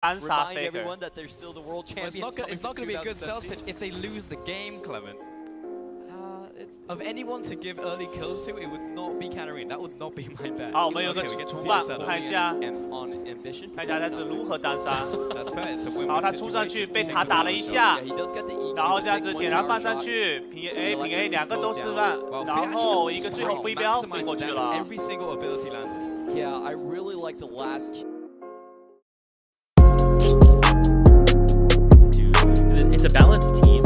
remind everyone that they're still the world champions. It's not going to be a good sales pitch if they lose the game, Clement. Of anyone to give early kills to, it would not be Katarina. That would not be my bet. 好，我们有个主办，看一下，看一下他是如何单杀。好，他冲上去被塔打了一下，然后这样子点燃放上去，平 A 两个都失败，然后一个最后飞镖飞过去了。Every single ability landed. Yeah, I really like the last. It's a balanced team.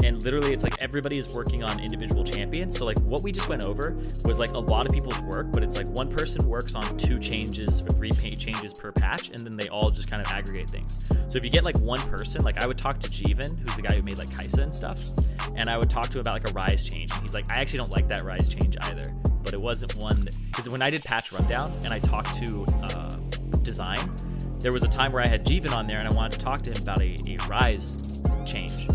And literally it's like everybody is working on individual champions. So like what we just went over was like a lot of people's work, but it's like one person works on 2 changes or 3 changes per patch, and then they all just kind of aggregate things. So if you get like one person, like I would talk to Jeevan, who's the guy who made like Kaisa and stuff, and I would talk to him about like a Rise change, and he's like, I actually don't like that Rise change either, but it wasn't one because when I did patch rundown and I talked to design, there was a time where I had Jeevan on there and I wanted to talk to him about a Rise change.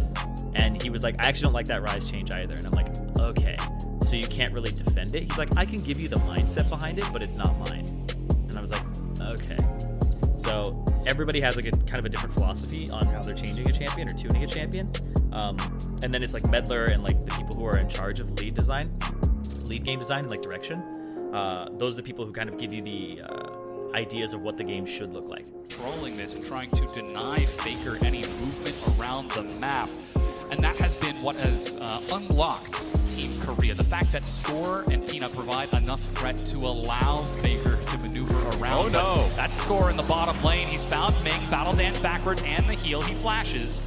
And he was like, I actually don't like that Rise change either. And I'm like, okay, so you can't really defend it? He's like, I can give you the mindset behind it, but it's not mine. And I was like, okay. So everybody has like a kind of a different philosophy on how they're changing a champion or tuning a champion. And then it's like Meddler and like the people who are in charge of lead game design and like direction. Those are the people who kind of give you the ideas of what the game should look like. Controlling this and trying to deny Faker any movement around the map. And that has been what has unlocked Team Korea. The fact that Score and Peanut provide enough threat to allow Faker to maneuver around. Oh no! That's Score in the bottom lane. He's found Ming, battle dance backwards, and the heal. He flashes.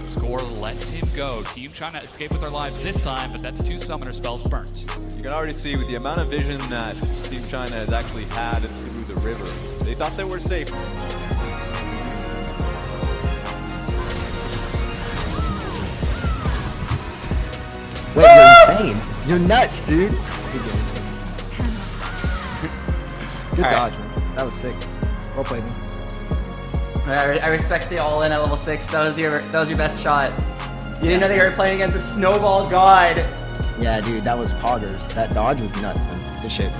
Score lets him go. Team trying to escape with their lives this time, but that's 2 summoner spells burnt. You can already see with the amount of vision that Team China has actually had through the river. They thought they were safe. Wait, you're insane. You're nuts, dude. Good game. Good dodge, man. That was sick. Well played, man. I respect the all-in at level 6. That was your best shot. You didn't know that you were playing against a snowball god. Yeah, dude, that was poggers. That dodge was nuts, man. Good shit.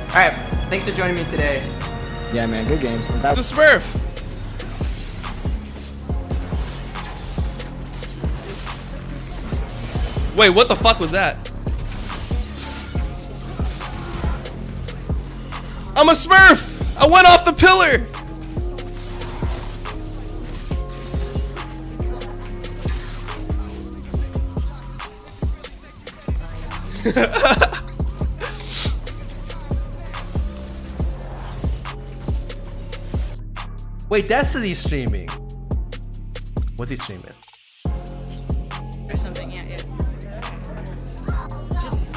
Alright, thanks for joining me today. Yeah, man, good games. The Smurf! Wait, what the fuck was that? I'm a Smurf! I went off the pillar! Wait, Destiny's streaming. What's he streaming? Or something, yeah. Just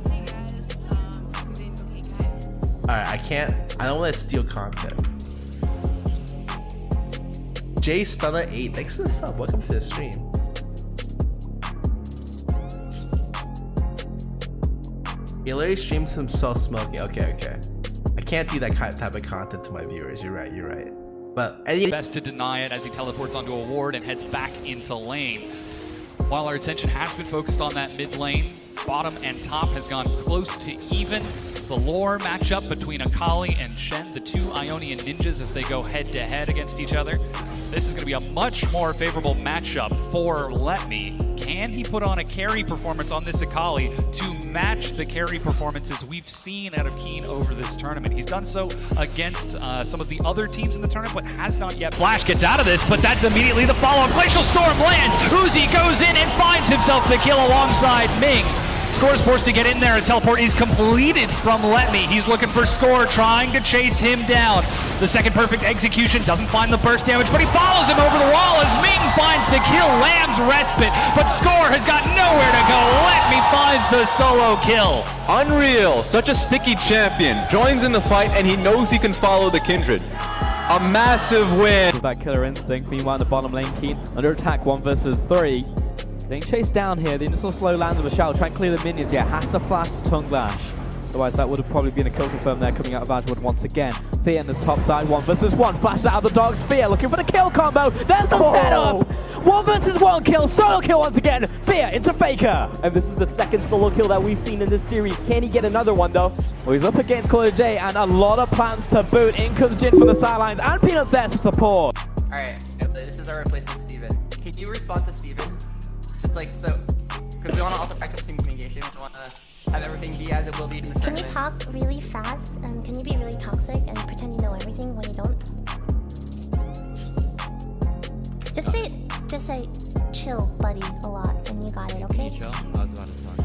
hey guys, Alright, I don't want to steal content. Jay Stunner 8, thanks for the sub. Welcome to the stream. He literally streams himself smoking. Okay. I can't do that type of content to my viewers. You're right. But best to deny it as he teleports onto a ward and heads back into lane. While our attention has been focused on that mid lane, bottom and top has gone close to even. The lore matchup between Akali and Shen, the 2 Ionian ninjas as they go head-to-head against each other. This is going to be a much more favorable matchup for Let Me. Can he put on a carry performance on this Akali to match the carry performances we've seen out of Keen over this tournament? He's done so against some of the other teams in the tournament, but has not yet. Flash gets out of this, but that's immediately the follow-up. Glacial Storm lands. Uzi goes in and finds himself the kill alongside Ming. Score is forced to get in there as teleport is completed from Let Me. He's looking for Score, trying to chase him down. The second perfect execution doesn't find the burst damage, but he follows him over the wall as Ming finds the kill. Lamb's respite, but Score has got nowhere to go. Let Me finds the solo kill. Unreal, such a sticky champion. Joins in the fight and he knows he can follow the Kindred. A massive win. With that killer instinct, meanwhile in the bottom lane, Keen under attack 1 versus 3. Getting chased down here, the initial slow lands of a shell, try and clear the minions, yeah, has to flash to Tongue Lash. Otherwise that would have probably been a kill confirm there coming out of Azwood once again. Fear in this top side, 1 versus 1, flashes out of the dog sphere, looking for the kill combo, there's the setup! 1 versus 1 kill, solo kill once again. Fear into Faker. And this is the second solo kill that we've seen in this series. Can he get another one though? Well, he's up against chocolatecc and a lot of plans to boot. In comes Jin from the sidelines and Peanuts there to support. Alright, this is our replacement, Steven. Can you respond to Steven? Just like so, because we want to also practice team communication. We want to have everything be as it will be in the Can you tournament. talk really fast? Can you be really toxic and pretend you know everything when you don't? Just say, chill, buddy, a lot, and you got it, okay? Chill? I was about to talk.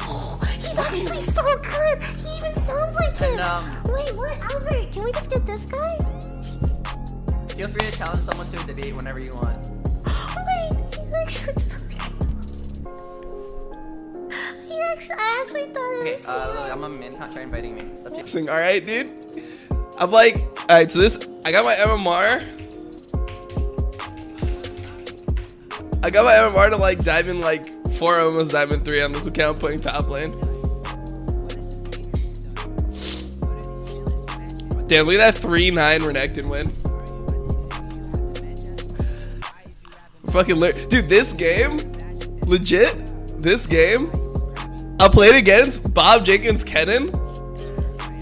Oh, he's actually so good! He even sounds like him! And, Wait, what? Albert, can we just get this guy? Feel free to challenge someone to a debate whenever you want. Wait, he's actually so good. I actually thought it was Okay, I'm a man, can't try inviting me. Let's see. Alright, dude. I'm like, alright, so this, I got my MMR. I got my MMR to like diamond like 4, almost diamond 3 on this account playing top lane. Damn, look at that 3-9 Renekton win. Fucking dude, this game, legit, this game, I played against Bob Jenkins Kennen.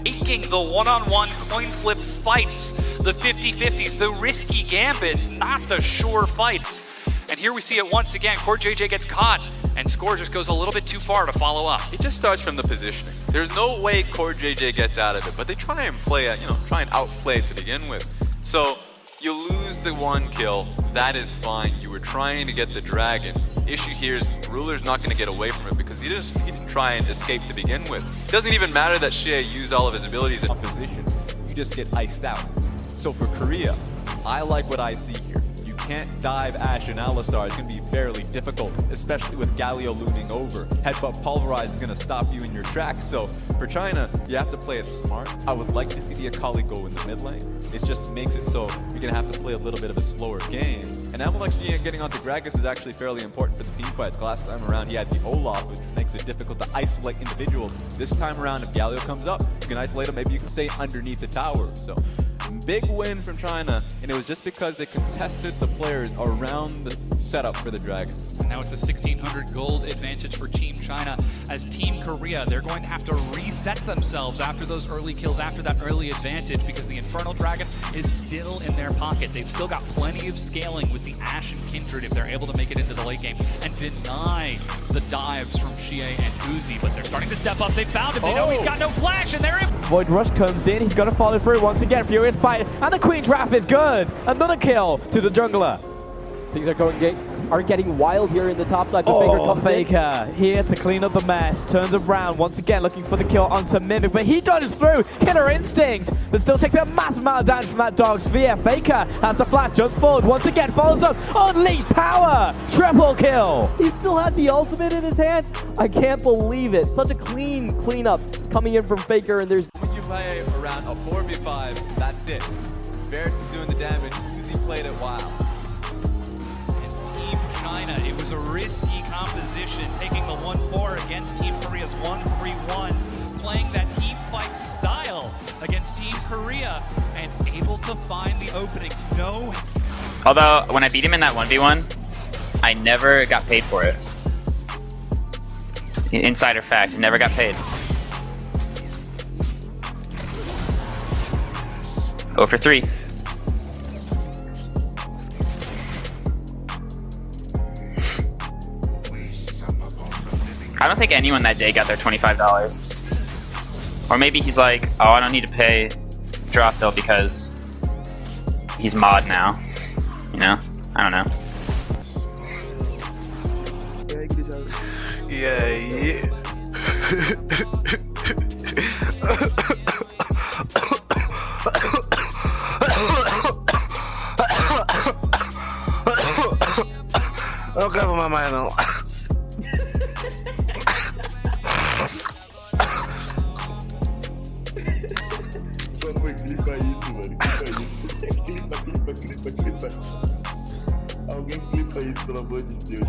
Taking the one-on-one coin flip fights, the 50-50s, the risky gambits, not the sure fights. And here we see it once again. CoreJJ gets caught, and Score just goes a little bit too far to follow up. It just starts from the positioning. There's no way CoreJJ gets out of it, but they try and play it, try and outplay it to begin with. So you lose the 1 kill, that is fine. You were trying to get the dragon. Issue here is Ruler's not going to get away from it because he didn't try and escape to begin with. It doesn't even matter that Shea used all of his abilities in position. You just get iced out. So for Korea, I like what I see here. Can't dive Ashe and Alistar. It's going to be fairly difficult, especially with Galio looming over. Headbutt Pulverize is going to stop you in your tracks. So for China, you have to play it smart. I would like to see the Akali go in the mid lane. It just makes it so you're going to have to play a little bit of a slower game. And Amalek getting onto Gragas is actually fairly important for the team fights. Last time around, he had the Olaf, which makes it difficult to isolate individuals. This time around, if Galio comes up, you can isolate him. Maybe you can stay underneath the tower. So big win from China, and it was just because they contested the players around the setup for the Dragon. And now it's a 1,600 gold advantage for Team China. As Team Korea, they're going to have to reset themselves after those early kills, after that early advantage, because the Infernal Dragon is still in their pocket. They've still got plenty of scaling with the Ashe and Kindred if they're able to make it into the late game and deny the dives from Xie and Uzi. But they're starting to step up. They found him. They know he's got no flash, and they're in. Void Rush comes in. He's got to follow through once again. Furious Bite, and the Queen's Wrath is good. Another kill to the jungler. Things are getting wild here in the top side. The Faker here to clean up the mess. Turns around once again, looking for the kill onto Mimic, but he dodges through. Killer Instinct, but still takes a massive amount of damage from that dog sphere. Faker has the flash, jumps forward once again, follows up. Unleashed power, triple kill. He still had the ultimate in his hand. I can't believe it. Such a cleanup coming in from Faker, and there's. When you play around a 4v5, that's it. Varus is doing the damage. Uzi played it wild. China, it was a risky composition, taking the 1-4 against Team Korea's 1-3-1, playing that team fight style against Team Korea, and able to find the openings. No. Although, when I beat him in that 1v1, I never got paid for it. Insider fact, I never got paid. 0 for 3. I don't think anyone that day got their $25. Or maybe he's like, oh, I don't need to pay Droftel because he's mod now. You know? I don't know. Yeah. Okay, for my mind now. Clipa isso, mano. Clipa. Alguém clipa isso, pelo amor de Deus.